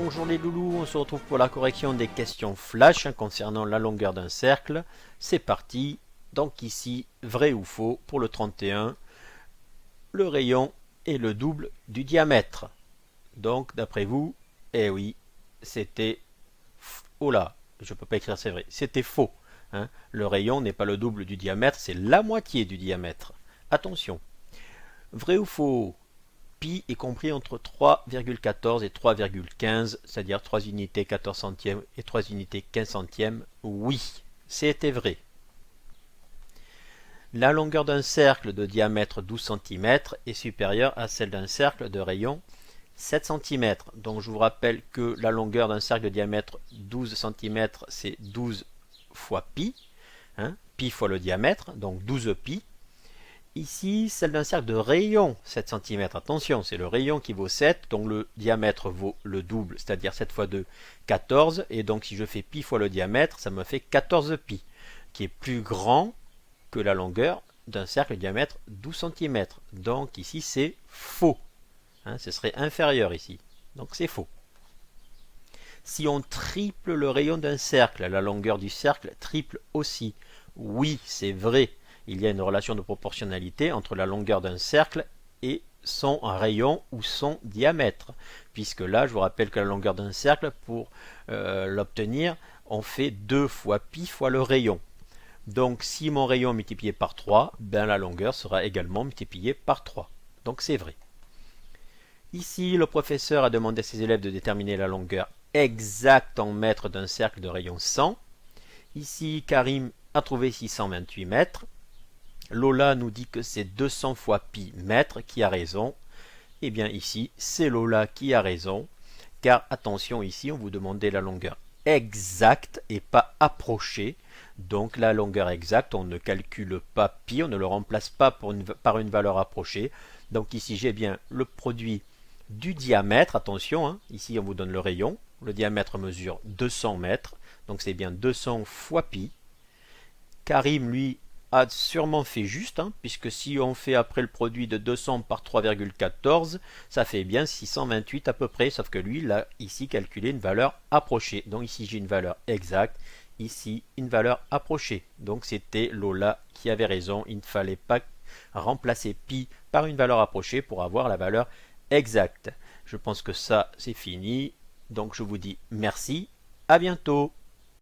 Bonjour les loulous, on se retrouve pour la correction des questions flash concernant la longueur d'un cercle. C'est parti. Donc ici, vrai ou faux pour le 31, le rayon est le double du diamètre. Donc d'après vous, eh oui, c'était... Oh là, je peux pas écrire c'est vrai, c'était faux. Le rayon n'est pas le double du diamètre, c'est la moitié du diamètre. Attention. Vrai ou faux? Pi est compris entre 3,14 et 3,15, c'est-à-dire 3 unités 14 centièmes et 3 unités 15 centièmes. Oui, c'était vrai. La longueur d'un cercle de diamètre 12 cm est supérieure à celle d'un cercle de rayon 7 cm. Donc je vous rappelle que la longueur d'un cercle de diamètre 12 cm, c'est 12 fois pi, pi fois le diamètre, donc 12 pi. Ici, celle d'un cercle de rayon 7 cm. Attention, c'est le rayon qui vaut 7, donc le diamètre vaut le double, c'est-à-dire 7 fois 2, 14. Et donc si je fais pi fois le diamètre, ça me fait 14 pi, qui est plus grand que la longueur d'un cercle de diamètre 12 cm. Donc ici, c'est faux. Ce serait inférieur ici. Donc c'est faux. Si on triple le rayon d'un cercle, la longueur du cercle triple aussi. Oui, c'est vrai. Il y a une relation de proportionnalité entre la longueur d'un cercle et son rayon ou son diamètre. Puisque là, je vous rappelle que la longueur d'un cercle, pour l'obtenir, on fait 2 fois pi fois le rayon. Donc si mon rayon est multiplié par 3, ben la longueur sera également multipliée par 3. Donc c'est vrai. Ici, le professeur a demandé à ses élèves de déterminer la longueur exacte en mètres d'un cercle de rayon 100. Ici, Karim a trouvé 628 mètres. Lola nous dit que c'est 200 fois pi mètres qui a raison. Eh bien ici, c'est Lola qui a raison. Car attention, ici, on vous demandait la longueur exacte et pas approchée. Donc la longueur exacte, on ne calcule pas pi, on ne le remplace pas par une valeur approchée. Donc ici, j'ai bien le produit du diamètre. Attention, ici, on vous donne le rayon. Le diamètre mesure 200 mètres. Donc c'est bien 200 fois pi. Karim, lui, a sûrement fait juste, puisque si on fait après le produit de 200 par 3,14, ça fait bien 628 à peu près, sauf que lui, il a ici calculé une valeur approchée. Donc ici, j'ai une valeur exacte, ici, une valeur approchée. Donc c'était Lola qui avait raison, il ne fallait pas remplacer pi par une valeur approchée pour avoir la valeur exacte. Je pense que ça, c'est fini. Donc je vous dis merci, à bientôt.